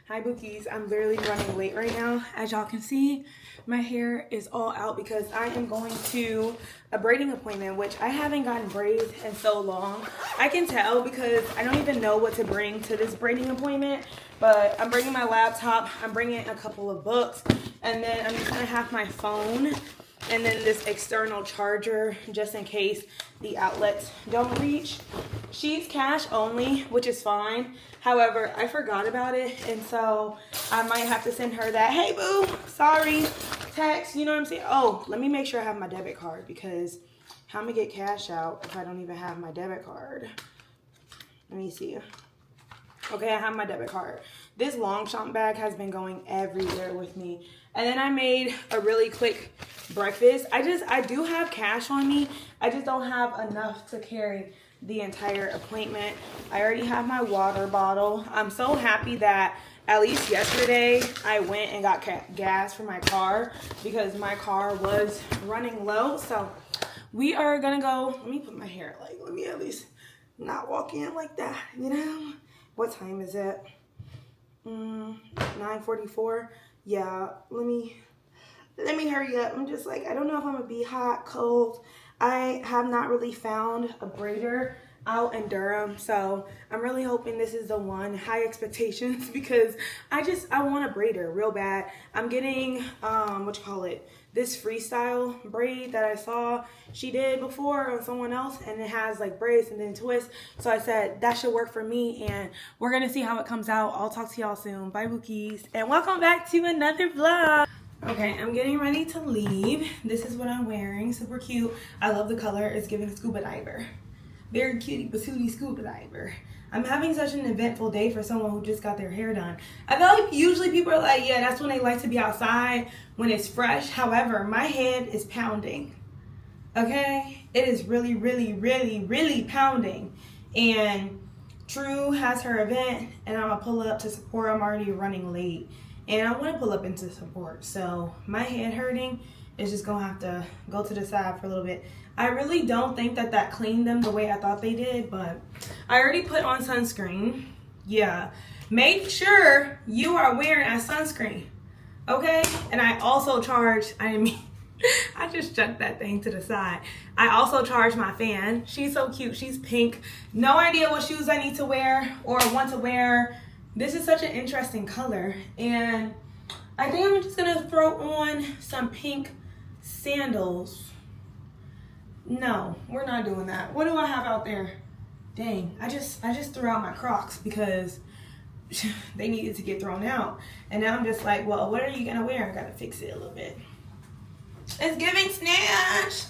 Hi Bookies, I'm literally running late right now. As y'all can see, my hair is all out because I am going to a braiding appointment, which I haven't gotten braids in so long. I can tell because I don't even know what to bring to this braiding appointment, but I'm bringing my laptop, I'm bringing a couple of books, and then I'm just gonna have my phone and then this external charger just in case the outlets don't reach. She's cash only, which is fine. However, I forgot about it, and so I might have to send her that, hey boo, sorry, text, you know what I'm saying? Oh, let me make sure I have my debit card because how am I get cash out if I don't even have my debit card? Let me see. Okay, I have my debit card. This Longchamp bag has been going everywhere with me. And then I made a really quick breakfast. I do have cash on me. I just don't have enough to carry the entire appointment. I already have my water bottle. I'm so happy that at least yesterday I went and got gas for my car because my car was running low. So we are gonna go, let me put my hair like, let me at least not walk in like that, you know? What time is it? 9:44. Yeah, let me hurry up. I'm just like, I don't know if I'm gonna be hot, cold. I have not really found a braider out in Durham, so I'm really hoping this is the one. High expectations because I want a braider real bad. I'm getting this freestyle braid that I saw she did before on someone else, and it has like braids and then twists. So I said that should work for me, and we're gonna see how it comes out. I'll talk to y'all soon. Bye Bookies, and welcome back to another vlog. Okay, I'm getting ready to leave. This is what I'm wearing. Super cute. I love the color. It's giving scuba diver. Very cutie patootie scuba diver. I'm having such an eventful day for someone who just got their hair done. I feel like usually people are like, yeah, that's when they like to be outside when it's fresh. However, my head is pounding. Okay? It is really, really, really, really pounding. And True has her event, and I'm gonna pull up to support. I'm already running late. And I want to pull up into support. So my head hurting is just going to have to go to the side for a little bit. I really don't think that cleaned them the way I thought they did. But I already put on sunscreen. Yeah. Make sure you are wearing a sunscreen. Okay? And I also charge, I just chucked that thing to the side. I also charge my fan. She's so cute. She's pink. No idea what shoes I need to wear or want to wear. This is such an interesting color, and I think I'm just gonna throw on some pink sandals. No, we're not doing that. What do I have out there? Dang, I just threw out my Crocs because they needed to get thrown out. And now I'm just like, well, what are you gonna wear? I gotta fix it a little bit. It's giving snatch.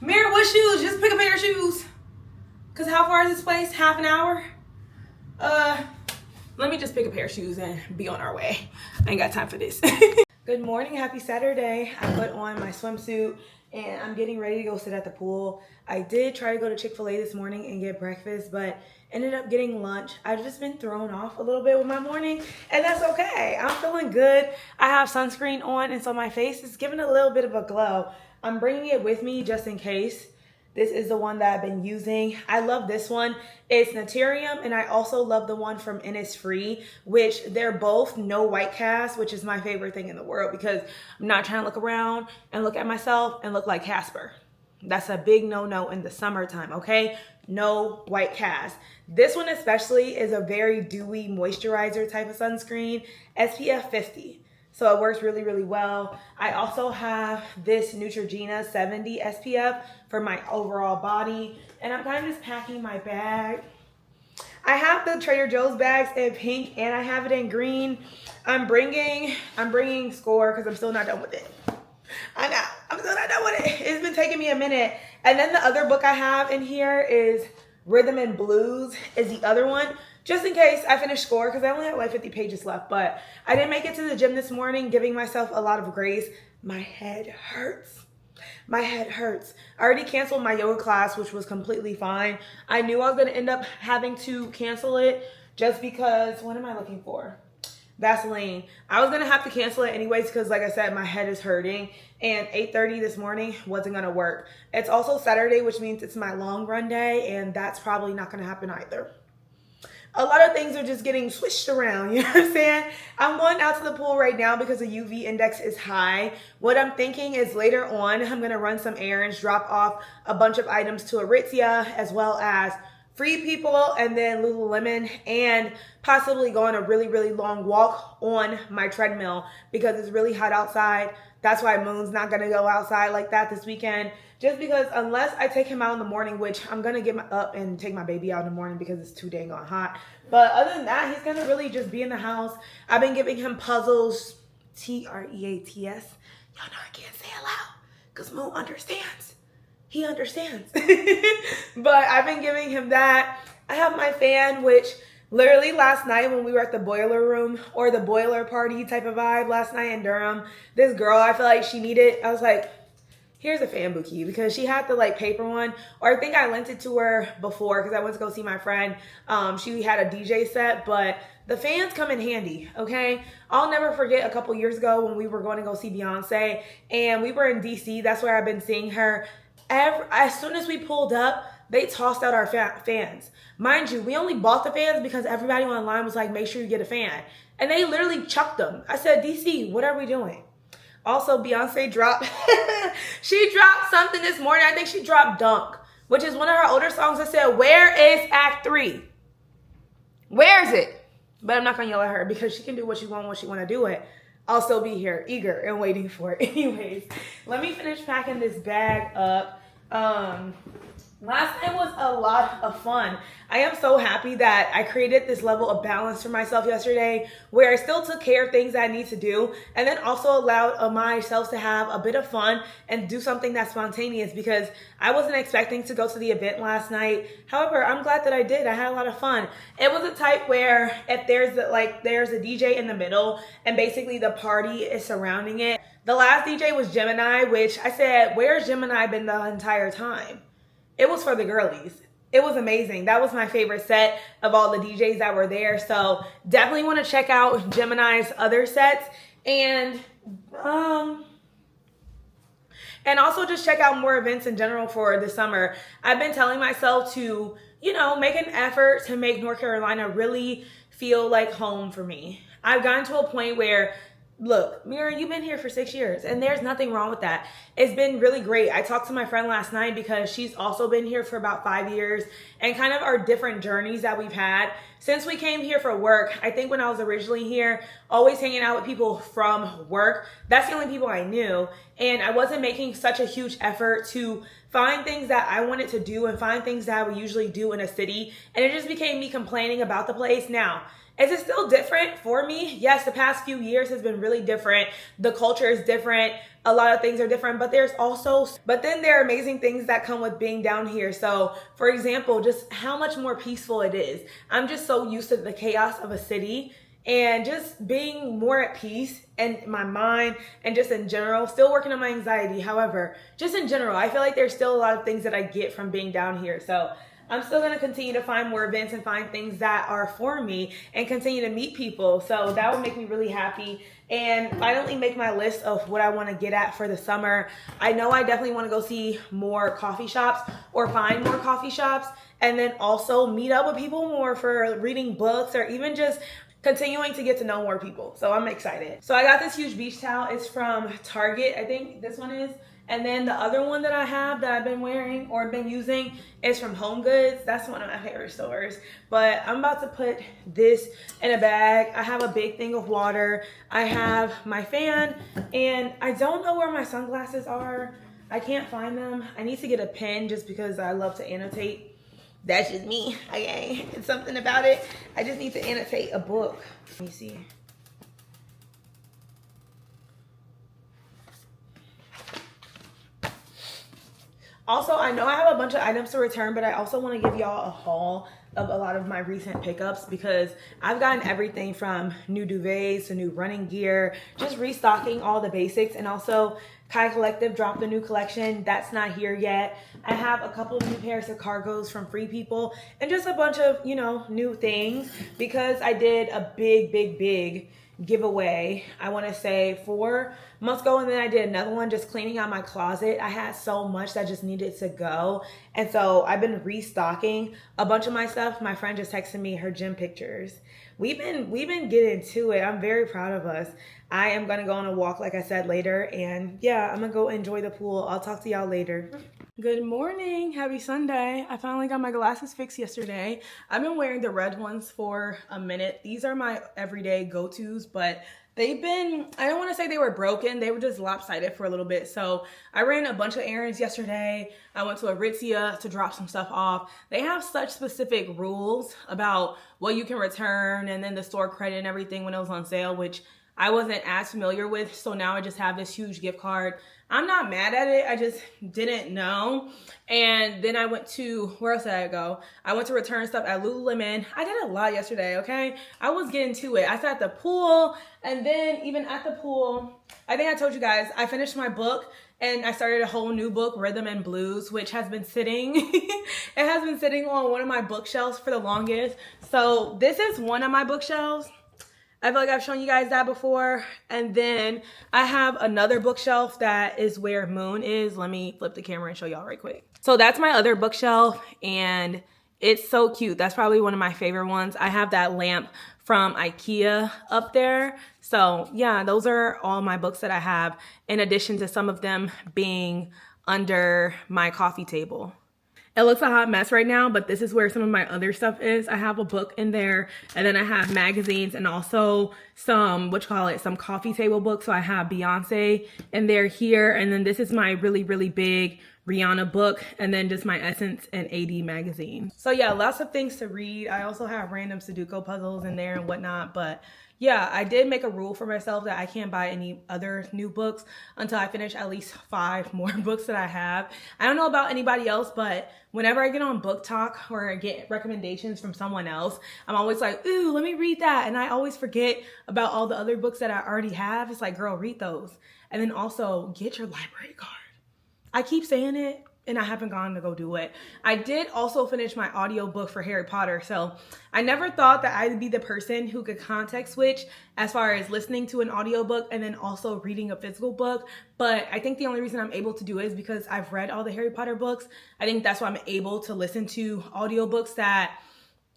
Mira, what shoes? Just pick a pair of shoes. Cause how far is this place? Half an hour? Let me just pick a pair of shoes and be on our way. I ain't got time for this. Good morning, happy Saturday. I put on my swimsuit and I'm getting ready to go sit at the pool. I did try to go to Chick-fil-A this morning and get breakfast, but ended up getting lunch. I've just been thrown off a little bit with my morning, and that's okay. I'm feeling good. I have sunscreen on, and so my face is giving a little bit of a glow. I'm bringing it with me just in case. This is the one that I've been using. I love this one. It's Naturium, and I also love the one from Innisfree, which they're both no white cast, which is my favorite thing in the world because I'm not trying to look around and look at myself and look like Casper. That's a big no-no in the summertime, okay? No white cast. This one especially is a very dewy moisturizer type of sunscreen, SPF 50. So it works really, really well. I also have this Neutrogena 70 SPF for my overall body. And I'm kind of just packing my bag. I have the Trader Joe's bags in pink and I have it in green. I'm bringing Score because I'm still not done with it. I know, I'm still not done with it. It's been taking me a minute. And then the other book I have in here is Rhythm and Blues is the other one. Just in case I finish Score, because I only have like 50 pages left, but I didn't make it to the gym this morning, giving myself a lot of grace. My head hurts. My head hurts. I already canceled my yoga class, which was completely fine. I knew I was going to end up having to cancel it just because, what am I looking for? Vaseline. I was going to have to cancel it anyways because, like I said, my head is hurting. And 8:30 this morning wasn't going to work. It's also Saturday, which means it's my long run day, and that's probably not going to happen either. a lot of things are just getting switched around. You know what I'm saying? I'm going out to the pool right now because the UV index is high. What I'm thinking is later on, I'm going to run some errands, drop off a bunch of items to Aritzia, as well as Free People and then Lululemon, and possibly go on a really, really long walk on my treadmill because it's really hot outside. That's why Moon's not going to go outside like that this weekend. Just because unless I take him out in the morning, which I'm going to get up and take my baby out in the morning because it's too dang on hot. But other than that, he's going to really just be in the house. I've been giving him puzzles, Treats. Y'all know I can't say it loud because Moon understands. He understands. But I've been giving him that. I have my fan, which literally last night when we were at the boiler room or the boiler party type of vibe last night in Durham, this girl, I feel like she needed, I was like, here's a fan bouquet, because she had the like paper one, or I think I lent it to her before because I went to go see my friend. She had a DJ set, but the fans come in handy, okay? I'll never forget a couple years ago when we were going to go see Beyonce and we were in DC. That's where I've been seeing her. As soon as we pulled up, they tossed out our fans. Mind you, we only bought the fans because everybody online was like, make sure you get a fan. And they literally chucked them. I said, DC, what are we doing? Also, Beyonce dropped, she dropped something this morning. I think she dropped Dunk, which is one of her older songs. I said, where is Act 3? Where is it? But I'm not going to yell at her because she can do what she want when she want to do it. I'll still be here, eager and waiting for it. Anyways, let me finish packing this bag up. Last night was a lot of fun. I am so happy that I created this level of balance for myself yesterday where I still took care of things that I need to do and then also allowed myself to have a bit of fun and do something that's spontaneous because I wasn't expecting to go to the event last night. However, I'm glad that I did. I had a lot of fun. It was a type where if there's a DJ in the middle and basically the party is surrounding it. The last DJ was Gemini, which I said, where's Gemini been the entire time? It was for the girlies. It was amazing. That was my favorite set of all the DJs that were there. So definitely want to check out Gemini's other sets and also just check out more events in general for the summer. I've been telling myself to, make an effort to make North Carolina really feel like home for me. I've gotten to a point where, look, Mira, you've been here for 6 years and there's nothing wrong with that. It's been really great. I talked to my friend last night because she's also been here for about 5 years and kind of our different journeys that we've had since we came here for work. I think when I was originally here, always hanging out with people from work, that's the only people I knew. And I wasn't making such a huge effort to find things that I wanted to do and find things that I would usually do in a city. And it just became me complaining about the place. Now, is it still different for me? Yes, the past few years has been really different. The culture is different. A lot of things are different, but then there are amazing things that come with being down here. So for example, just how much more peaceful it is. I'm just so used to the chaos of a city and just being more at peace in my mind and just in general, still working on my anxiety. However, just in general, I feel like there's still a lot of things that I get from being down here. So I'm still going to continue to find more events and find things that are for me and continue to meet people. So that would make me really happy. And finally make my list of what I want to get at for the summer. I know I definitely want to go see more coffee shops or find more coffee shops. And then also meet up with people more for reading books or even just continuing to get to know more people. So I'm excited. So I got this huge beach towel. It's from Target. I think this one is. And then the other one that I have that I've been wearing or been using is from Home Goods. That's one of my favorite stores. But I'm about to put this in a bag. I have a big thing of water. I have my fan. And I don't know where my sunglasses are. I can't find them. I need to get a pen just because I love to annotate. That's just me, okay? It's something about it. I just need to annotate a book. Let me see. Also, I know I have a bunch of items to return, but I also want to give y'all a haul of a lot of my recent pickups because I've gotten everything from new duvets to new running gear, just restocking all the basics. And also, Kai Collective dropped a new collection that's not here yet. I have a couple of new pairs of cargos from Free People and just a bunch of, new things because I did a big giveaway, I want to say 4 months ago, and then I did another one just cleaning out my closet. I had so much that just needed to go, and so I've been restocking a bunch of my stuff. My friend just texted me her gym pictures. We've been getting to it. I'm very proud of us. I am gonna go on a walk, like I said, later, and yeah, I'm gonna go enjoy the pool. I'll talk to y'all later. Good morning, happy Sunday. I finally got my glasses fixed yesterday. I've been wearing the red ones for a minute. These are my everyday go-tos, but they've been, I don't want to say they were broken, they were just lopsided for a little bit. So I ran a bunch of errands yesterday. I went to Aritzia to drop some stuff off. They have such specific rules about what you can return and then the store credit and everything when it was on sale, which I wasn't as familiar with. So now I just have this huge gift card. I'm not mad at it. I just didn't know. And then I went to, where else did I go? I went to return stuff at Lululemon. I did a lot yesterday, okay? I was getting to it. I sat at the pool, and then even at the pool, I think I told you guys, I finished my book and I started a whole new book, Rhythm and Blues, which has been sitting, it has been sitting on one of my bookshelves for the longest. So this is one of my bookshelves. I feel like I've shown you guys that before. And then I have another bookshelf that is where Moon is. Let me flip the camera and show y'all right quick. So that's my other bookshelf, and it's so cute. That's probably one of my favorite ones. I have that lamp from IKEA up there. So yeah, those are all my books that I have, in addition to some of them being under my coffee table. It looks a hot mess right now, but this is where some of my other stuff is. I have a book in there, and then I have magazines and also some, some coffee table books. So I have Beyonce in there here, and then this is my really, really big Rihanna book, and then just my Essence and AD magazine. So yeah, lots of things to read. I also have random Sudoku puzzles in there and whatnot, but yeah, I did make a rule for myself that I can't buy any other new books until I finish at least 5 more books that I have. I don't know about anybody else, but whenever I get on Book Talk or I get recommendations from someone else, I'm always like, ooh, let me read that. And I always forget about all the other books that I already have. It's like, girl, read those. And then also get your library card. I keep saying it, and I haven't gone to go do it. I did also finish my audiobook for Harry Potter. So I never thought that I'd be the person who could context switch as far as listening to an audiobook and then also reading a physical book. But I think the only reason I'm able to do it is because I've read all the Harry Potter books. I think that's why I'm able to listen to audiobooks that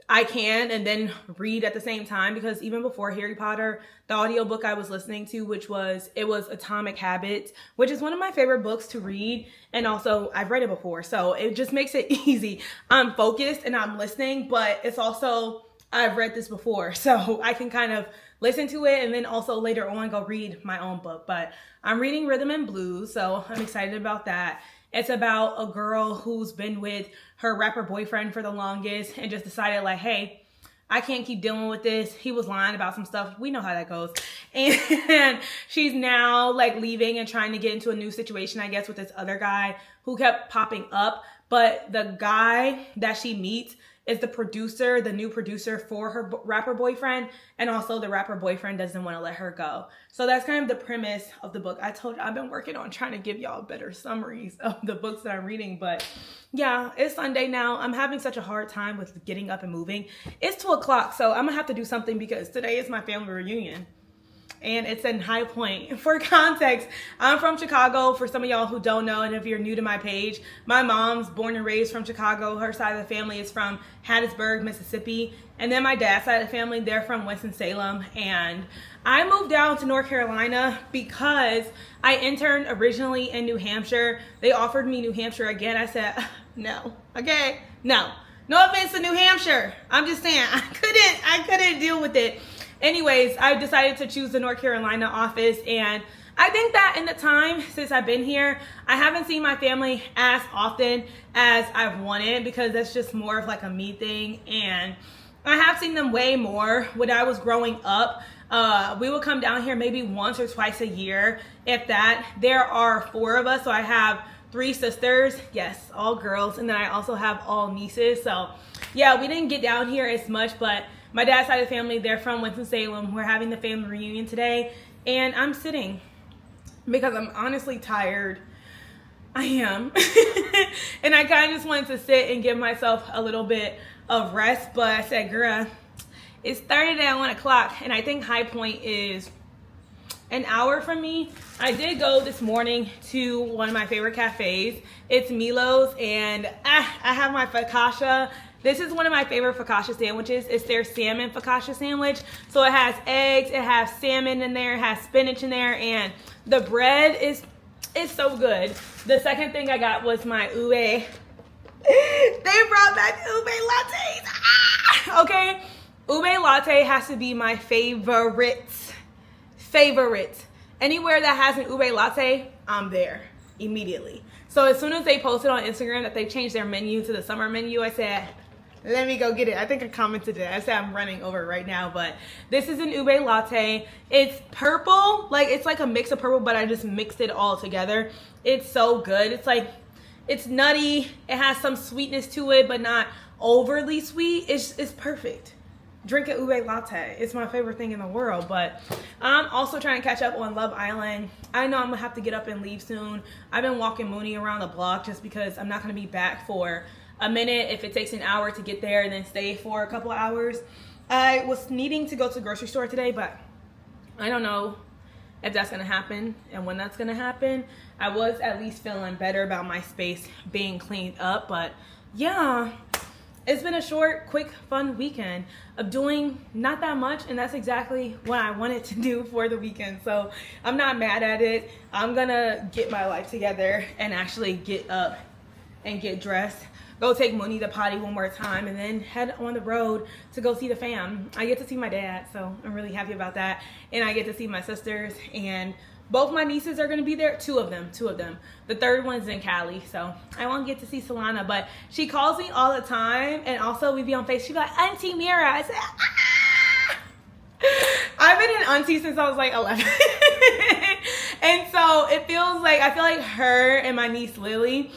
I can and then read at the same time, because even before Harry Potter, the audiobook I was listening to, it was Atomic Habits, which is one of my favorite books to read. And also I've read it before. So it just makes it easy. I'm focused and I'm listening, but it's also, I've read this before. So I can kind of listen to it and then also later on go read my own book. But I'm reading Rhythm and Blues, so I'm excited about that. It's about a girl who's been with her rapper boyfriend for the longest and just decided like, hey, I can't keep dealing with this. He was lying about some stuff. We know how that goes. And she's now like leaving and trying to get into a new situation, I guess, with this other guy who kept popping up. But the guy that she meets is the producer, the new producer for her rapper boyfriend. And also the rapper boyfriend doesn't want to let her go. So that's kind of the premise of the book. I told you I've been working on trying to give y'all better summaries of the books that I'm reading. But yeah, it's Sunday now. I'm having such a hard time with getting up and moving. It's 2 o'clock, so I'm gonna have to do something because today is my family reunion. And it's in High Point. For context, I'm from Chicago, for some of y'all who don't know, and if you're new to my page, my mom's born and raised from Chicago. Her side of the family is from Hattiesburg, Mississippi. And then my dad's side of the family, they're from Winston-Salem. And I moved down to North Carolina because I interned originally in New Hampshire. They offered me New Hampshire again. I said, no, okay, no. No offense to New Hampshire. I'm just saying, I couldn't deal with it. Anyways, I decided to choose the North Carolina office, and I think that in the time since I've been here, I haven't seen my family as often as I've wanted, because that's just more of like a me thing. And I have seen them way more when I was growing up. We would come down here maybe once or twice a year, if that. There are 4 of us, so I have 3 sisters, yes, all girls, and then I also have all nieces. So yeah, we didn't get down here as much, but my dad's side of the family, they're from Winston-Salem. We're having the family reunion today, and I'm sitting because I'm honestly tired. I am. And I kind of just wanted to sit and give myself a little bit of rest, but I said, girl, It started at 1 o'clock, and I think High Point is an hour from me. I did go this morning to one of my favorite cafes. It's Milo's, and I have my focaccia. This is one of my favorite focaccia sandwiches. It's their salmon focaccia sandwich. So it has eggs, it has salmon in there, it has spinach in there, and the bread is so good. The second thing I got was my ube. They brought back ube lattes. Ah! Okay, ube latte has to be my favorite. Anywhere that has an ube latte, I'm there immediately. So as soon as they posted on Instagram that they changed their menu to the summer menu, I said, let me go get it. I think I commented it. I said I'm running over it right now, but this is an ube latte. It's purple, like it's like a mix of purple, but I just mixed it all together. It's so good. It's like, it's nutty. It has some sweetness to it, but not overly sweet. It's perfect. Drink an ube latte. It's my favorite thing in the world. But I'm also trying to catch up on Love Island. I know I'm gonna have to get up and leave soon. I've been walking Mooney around the block just because I'm not gonna be back for a minute. If it takes an hour to get there and then stay for a couple of hours. I was needing to go to the grocery store today, but I don't know if that's gonna happen and when that's gonna happen. I was at least feeling better about my space being cleaned up, but yeah. It's been a short, quick, fun weekend of doing not that much, and that's exactly what I wanted to do for the weekend. So I'm not mad at it. I'm gonna get my life together and actually get up and get dressed, go take Mooney to potty one more time, and then head on the road to go see the fam. I get to see my dad, so I'm really happy about that. And I get to see my sisters, and both my nieces are going to be there. Two of them. The third one's in Cali, so I won't get to see Solana, but she calls me all the time, and also we be on Facebook. She's like, Auntie Mira. I said, ah! I've been an auntie since I was like 11. And so it feels like, I feel like her and my niece Lily,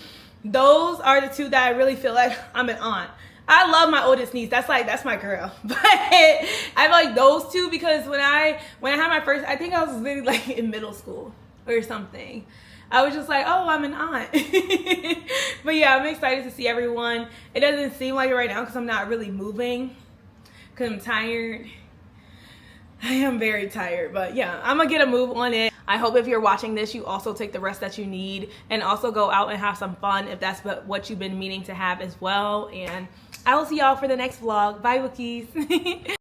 those are the two that I really feel like I'm an aunt. I love my oldest niece. That's my girl. But I like those two because when I had my first, I think I was literally like in middle school or something. I was just like, oh, I'm an aunt. But yeah, I'm excited to see everyone. It doesn't seem like it right now because I'm not really moving because I'm tired. I am very tired, but yeah, I'm gonna get a move on it. I hope if you're watching this, you also take the rest that you need and also go out and have some fun if that's what you've been meaning to have as well. And I will see y'all for the next vlog. Bye, Bookies.